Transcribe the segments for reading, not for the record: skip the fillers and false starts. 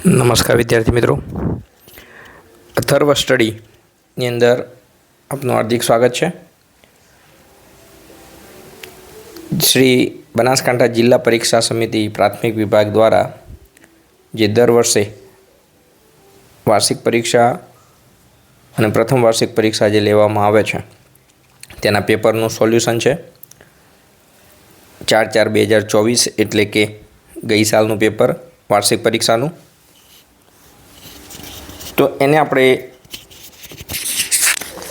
નમસ્કાર વિદ્યાર્થી મિત્રો, અથર્વ સ્ટડીની અંદર આપનું હાર્દિક સ્વાગત છે. શ્રી બનાસકાંઠા જિલ્લા પરીક્ષા સમિતિ પ્રાથમિક વિભાગ દ્વારા જે દર વર્ષે વાર્ષિક પરીક્ષા અને પ્રથમ વાર્ષિક પરીક્ષા જે લેવામાં આવે છે તેના પેપરનું સોલ્યુશન છે 4/4/2024 એટલે કે ગઈ સાલનું પેપર વાર્ષિક પરીક્ષાનું. તો એને આપણે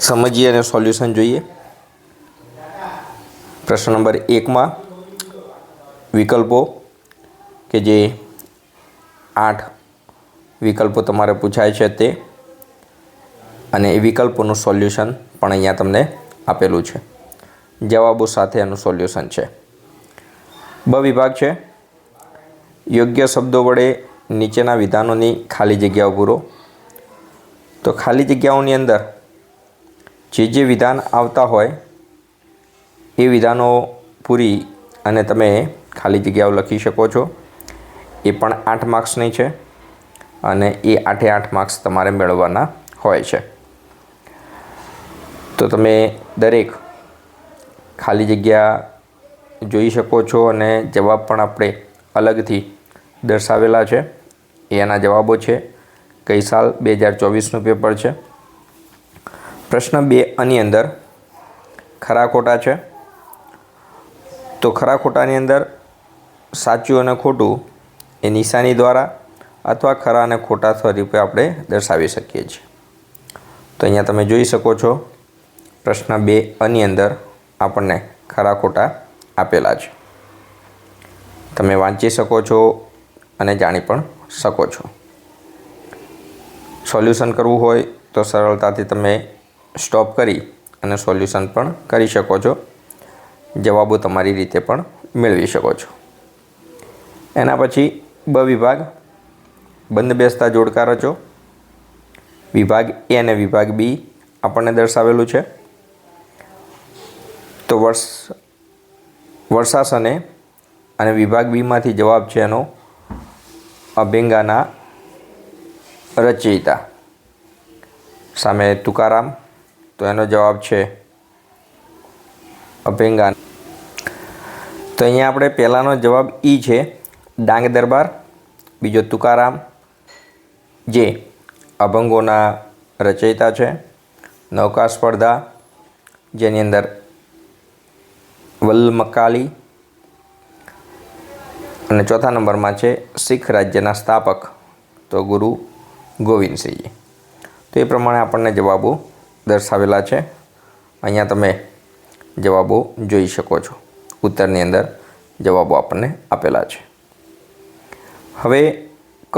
સમજીએ અને સોલ્યુશન જોઈએ. પ્રશ્ન નંબર 1માં વિકલ્પો કે જે 8 વિકલ્પો તમારે પૂછાય છે તે, અને એ વિકલ્પોનું સોલ્યુશન પણ અહીંયા તમને આપેલું છે. જવાબો સાથે એનું સોલ્યુશન છે. બ વિભાગ છે, યોગ્ય શબ્દો વડે નીચેના વિધાનોની ખાલી જગ્યાઓ પૂરો. તો ખાલી જગ્યાઓની અંદર જે વિધાન આવતા હોય એ વિધાનો પૂરી અને તમે ખાલી જગ્યાઓ લખી શકો છો. એ પણ 8 માર્ક્સની છે અને એ 8 માર્ક્સ તમારે મેળવવાના હોય છે. તો તમે દરેક ખાલી જગ્યા જોઈ શકો છો અને જવાબ પણ આપણે અલગથી દર્શાવેલા છે. એના જવાબો છે. ગઈ સાલ 2024નું પેપર છે. પ્રશ્ન 2 આની અંદર ખરા ખોટા છે. તો ખરા ખોટાની અંદર સાચું અને ખોટું એ નિશાની દ્વારા અથવા ખરા અને ખોટા સ્વરૂપે આપણે દર્શાવી શકીએ છીએ. તો અહીંયા તમે જોઈ શકો છો પ્રશ્ન 2 આની અંદર આપણને ખરા ખોટા આપેલા છે. તમે વાંચી શકો છો અને જાણી પણ શકો છો. સોલ્યુશન કરવું હોય તો સરળતાથી તમે સ્ટોપ કરી અને સોલ્યુશન પણ કરી શકો છો. જવાબો તમારી રીતે પણ મેળવી શકો છો. એના પછી બ વિભાગ, બંધ બેસતા જોડકા રચો. વિભાગ એ અને વિભાગ બી આપણને દર્શાવેલું છે. તો વર્ષાસને અને વિભાગ બીમાંથી જવાબ છે એનો અભેંગાના રચયિતા. સામે તુકારામ, તો એનો જવાબ છે અભેંગા. તો અહીંયા આપણે પહેલાંનો જવાબ ઈ છે, ડાંગ દરબાર. બીજો તુકારામ જે અભંગોના રચયિતા છે. નૌકા સ્પર્ધા જેની અંદર વલ્લમકાલી. અને ચોથા નંબરમાં છે શીખ રાજ્યના સ્થાપક, તો ગુરુ ગોવિંદસિંહજી. તો એ પ્રમાણે આપણને જવાબો દર્શાવેલા છે. અહીંયા તમે જવાબો જોઈ શકો છો. ઉત્તરની અંદર જવાબો આપણને આપેલા છે. હવે ક,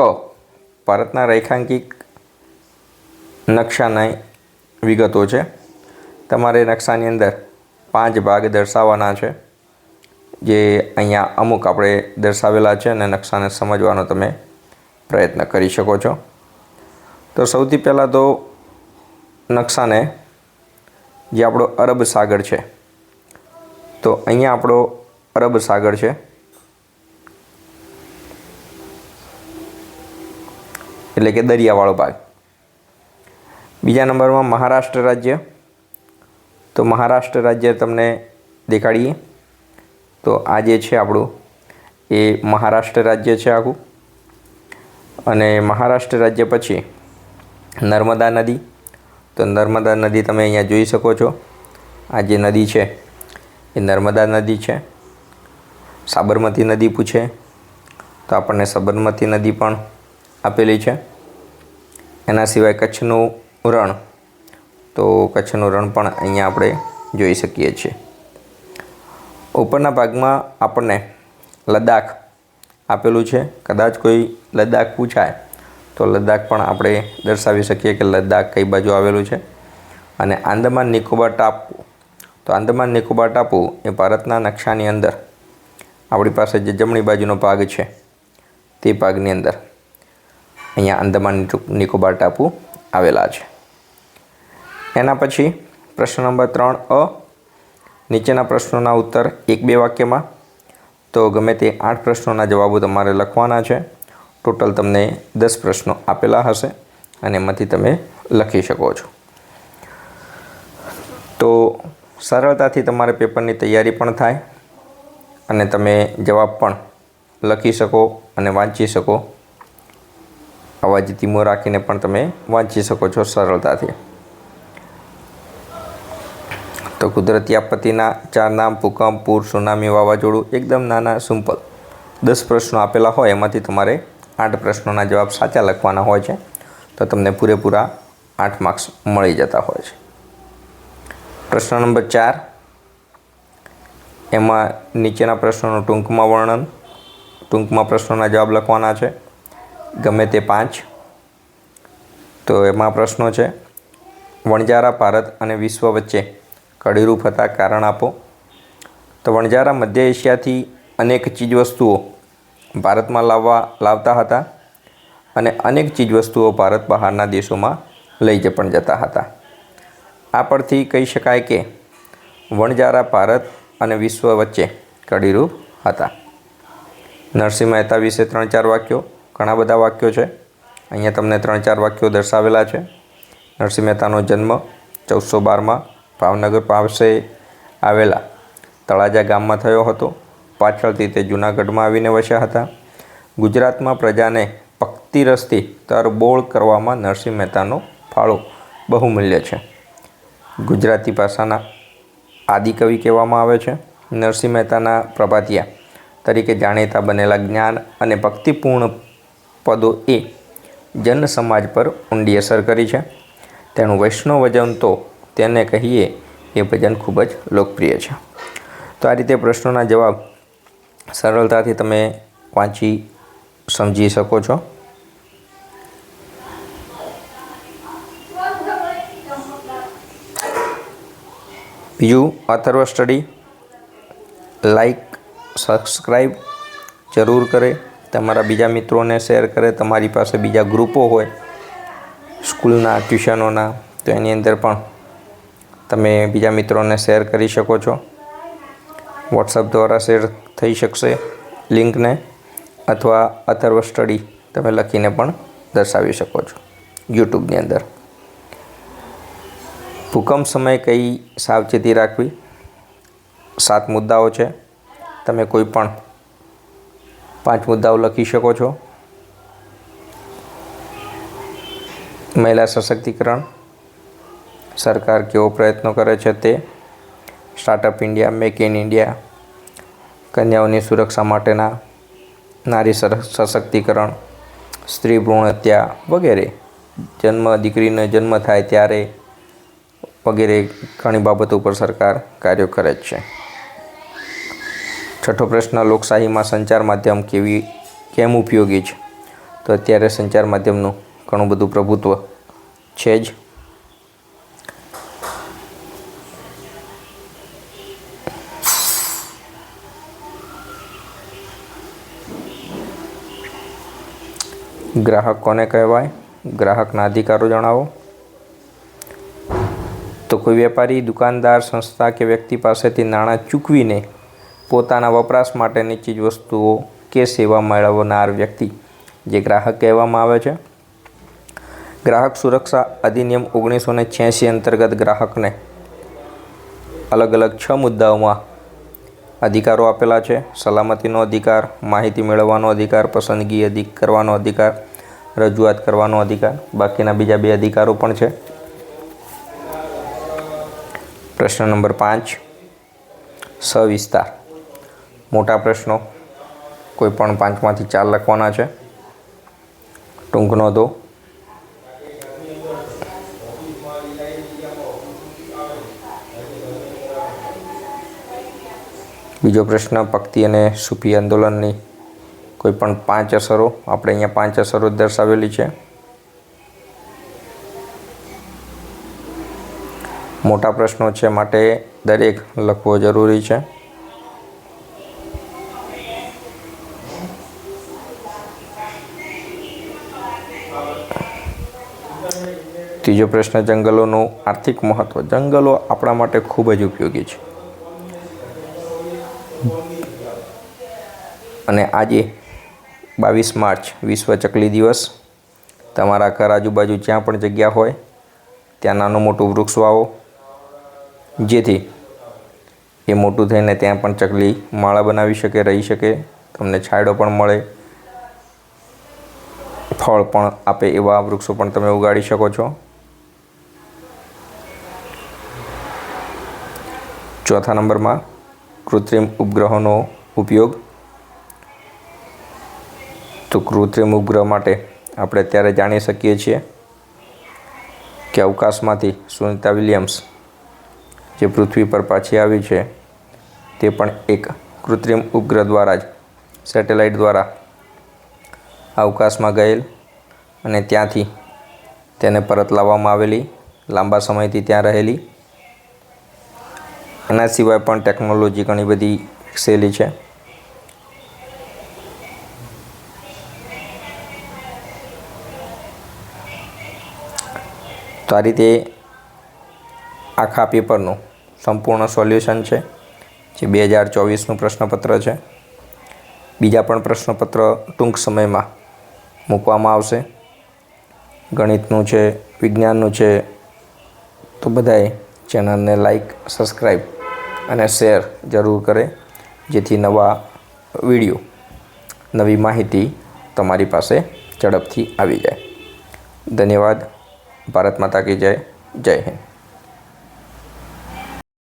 ભારતના રેખાંકિત નકશાની વિગતો છે. તમારે નકશાની અંદર 5 ભાગ દર્શાવવાના છે, જે અહીંયા અમુક આપણે દર્શાવેલા છે અને નકશાને સમજવાનો તમે પ્રયત્ન કરી શકો છો. તો સૌથી પહેલાં તો નકશાને, જે આપણો અરબ સાગર છે, તો અહીંયા આપણો અરબ સાગર છે. એટલે કે દરિયાવાળો ભાગ. બીજા નંબરમાં મહારાષ્ટ્ર રાજ્ય. તો મહારાષ્ટ્ર રાજ્ય તમને દેખાડીએ. તો આ જે છે આપણું એ મહારાષ્ટ્ર રાજ્ય છે આખું. અને મહારાષ્ટ્ર રાજ્ય પછી નર્મદા નદી. તો નર્મદા નદી તમે અહીંયા જોઈ શકો છો. આ જે નદી છે એ નર્મદા નદી છે. સાબરમતી નદી પૂછે તો આપણને સાબરમતી નદી પણ આપેલી છે. એના સિવાય કચ્છનું રણ, તો કચ્છનું રણ પણ અહીંયા આપણે જોઈ શકીએ છીએ. ઉપરના ભાગમાં આપણને લદ્દાખ આપેલું છે. કદાચ કોઈ લદ્દાખ પૂછાય તો લદ્દાખ પણ આપણે દર્શાવી શકીએ કે લદ્દાખ કઈ બાજુ આવેલું છે. અને આંદામાન નિકોબાર ટાપુ, તો આંદામાન નિકોબાર ટાપુ એ ભારતના નકશાની અંદર આપણી પાસે જે જમણી બાજુનો ભાગ છે તે ભાગની અંદર અહીંયા આંદામાન નિકોબાર ટાપુ આવેલા છે. એના પછી પ્રશ્ન નંબર 3 અ, નીચેના પ્રશ્નોના ઉત્તર 1-2 વાક્યમાં. તો ગમે તે 8 પ્રશ્નોના જવાબો તમારે લખવાના છે. ટોટલ તમને 10 પ્રશ્નો આપેલા હશે અને એમાંથી તમે લખી શકો છો. તો સરળતાથી તમારે પેપરની તૈયારી પણ થાય અને તમે જવાબ પણ લખી શકો અને વાંચી શકો. અવાજ ધીમો રાખીને પણ તમે વાંચી શકો છો સરળતાથી. તો કુદરતી આપત્તિના 4 નામ: ભૂકંપ, પૂર, સુનામી, વાવાઝોડું. એકદમ નાના સિમ્પલ 10 પ્રશ્નો આપેલા હોય, એમાંથી તમારે 8 પ્રશ્નોના જવાબ સાચા લખવાના હોય છે. તો તમને પૂરેપૂરા 8 માર્ક્સ મળી જતા હોય છે. પ્રશ્ન નંબર 4, એમાં નીચેના પ્રશ્નોનું ટૂંકમાં વર્ણન, ટૂંકમાં પ્રશ્નોના જવાબ લખવાના છે, ગમે તે 5. તો એમાં પ્રશ્નો છે: વણજારા ભારત અને વિશ્વ વચ્ચે કડીરૂપ હતા, કારણ આપો. તો વણજારા મધ્ય એશિયાથી અનેક ચીજવસ્તુઓ ભારતમાં લાવતા હતા અને અનેક ચીજવસ્તુઓ ભારત બહારના દેશોમાં લઈ પણ જતા હતા. આ પરથી કહી શકાય કે વણજારા ભારત અને વિશ્વ વચ્ચે કડીરૂપ હતા. નરસિંહ મહેતા વિશે 3-4 વાક્યો. ઘણા બધા વાક્યો છે, અહીંયા તમને 3-4 વાક્યો દર્શાવેલા છે. નરસિંહ મહેતાનો જન્મ 1412માં ભાવનગર પાસે આવેલા તળાજા ગામમાં થયો હતો. પાછળથી તે જૂનાગઢમાં આવીને વસ્યા હતા. ગુજરાતમાં પ્રજાને ભક્તિરસથી તરબોળ કરવામાં નરસિંહ મહેતાનો ફાળો બહુમૂલ્ય છે. ગુજરાતી ભાષાના આદિકવિ કહેવામાં આવે છે. નરસિંહ મહેતાના પ્રભાતિયા તરીકે જાણીતા બનેલા જ્ઞાન અને ભક્તિપૂર્ણ પદોએ જન સમાજ પર ઊંડી અસર કરી છે. તેનું વૈષ્ણવ ભજન તો તેને કહીએ એ ભજન ખૂબ જ લોકપ્રિય છે. તો આ રીતે પ્રશ્નોના જવાબ સરળતાથી તમે વાંચી સમજી શકો છો. બીજું, અથર્વ સ્ટડી લાઈક, સબસ્ક્રાઈબ જરૂર કરે, તમારા બીજા મિત્રોને શેર કરે. તમારી પાસે બીજા ગ્રુપો હોય સ્કૂલના, ટ્યુશનોના, તો એની અંદર પણ તમે બીજા મિત્રોને શેર કરી શકો છો. વોટ્સઅપ દ્વારા શેર થઈ શકશે લિંકને, અથવા અથર્વ સ્ટડી તમે લખીને પણ દર્શાવી શકો છો યુટ્યુબની અંદર. ભૂકંપ સમયે કઈ સાવચેતી રાખવી? 7 મુદ્દાઓ છે. તમે કોઈ પણ 5 મુદ્દાઓ લખી શકો છો. મહિલા સશક્તિકરણ, સરકાર કેવો પ્રયત્નો કરે છે તે. Startup India, make in India, કન્યાઓની સુરક્ષા માટેના, નારી સશક્તિકરણ, સ્ત્રી ભ્રૂણ હત્યા વગેરે. દીકરીનો જન્મ થાય ત્યારે વગેરે ઘણી બાબતો ઉપર સરકાર કાર્યો કરે જ છે. 6થો પ્રશ્ન, લોકશાહીમાં સંચાર માધ્યમ કેમ ઉપયોગી છે? તો અત્યારે સંચાર માધ્યમનું ઘણું બધું પ્રભુત્વ છે જ. ગ્રાહક કોને કહેવાય? ગ્રાહકના અધિકારો જણાવો. તો કોઈ વેપારી, દુકાનદાર, સંસ્થા કે વ્યક્તિ પાસેથી નાણાં ચૂકવીને પોતાના વપરાશ માટેની ચીજવસ્તુઓ કે સેવા મેળવનાર વ્યક્તિ જે ગ્રાહક કહેવામાં આવે છે. ગ્રાહક સુરક્ષા અધિનિયમ 1986 અંતર્ગત ગ્રાહકને અલગ અલગ 6 મુદ્દાઓમાં અધિકારો આપેલા છે. સલામતીનો અધિકાર, માહિતી મેળવવાનો અધિકાર, પસંદગી કરવાનો અધિકાર, રજૂઆત કરવાનો અધિકાર. બાકીના બીજા 2 અધિકારો પણ છે. પ્રશ્ન નંબર 5, સવિસ્તાર. મોટા પ્રશ્નો કોઈ પણ 5માંથી 4 લખવાના છે. ટૂંક નોંધો. બીજો પ્રશ્ન, ભક્તિ અને સૂફી આંદોલનની કોઈ પણ 5 અસરો. આપણે અહીંયા 5 અસરો દર્શાવેલી છે. મોટા પ્રશ્નો છે માટે દરેક લખવો જરૂરી છે. ત્રીજો પ્રશ્ન, જંગલોનું આર્થિક મહત્વ. જંગલો આપણા માટે ખૂબ જ ઉપયોગી છે અને આજે 22 માર્ચ વિશ્વ ચકલી દિવસ. તમારા ઘર આજુબાજુ જ્યાં પણ જગ્યા હોય ત્યાં નાનું મોટું વૃક્ષ વાવો, જેથી એ મોટું થઈને ત્યાં પણ ચકલી માળા બનાવી શકે, રહી શકે, તમને છાંયડો પણ મળે, ફળ પણ આપે એવા વૃક્ષો પણ તમે ઉગાડી શકો છો. ચોથા નંબરમાં કૃત્રિમ ઉપગ્રહોનો ઉપયોગ. તો કૃત્રિમ ઉપગ્રહ માટે આપણે અત્યારે જાણી શકીએ છીએ કે અવકાશમાંથી સુનિતા વિલિયમ્સ જે પૃથ્વી પર પાછી આવી છે તે પણ એક કૃત્રિમ ઉપગ્રહ દ્વારા જ, સેટેલાઇટ દ્વારા અવકાશમાં ગયેલ અને ત્યાંથી તેને પરત લાવવામાં આવેલી, લાંબા સમયથી ત્યાં રહેલી. એના સિવાય પણ ટેકનોલોજી ઘણી બધી વિકસેલી છે. તો આ રીતે આખા પેપરનું સંપૂર્ણ સોલ્યુશન છે, જે 2024નું પ્રશ્નપત્ર છે. બીજા પણ પ્રશ્નપત્ર ટૂંક સમયમાં મૂકવામાં આવશે. ગણિતનું છે, વિજ્ઞાનનું છે. તો બધાએ ચેનલને લાઈક, સબસ્ક્રાઈબ અને શેર જરૂર કરે, જેથી નવા વિડીયો, નવી માહિતી તમારી પાસે ઝડપથી આવી જાય. ધન્યવાદ. ભારત માતા કી જય. જય હિન્દ.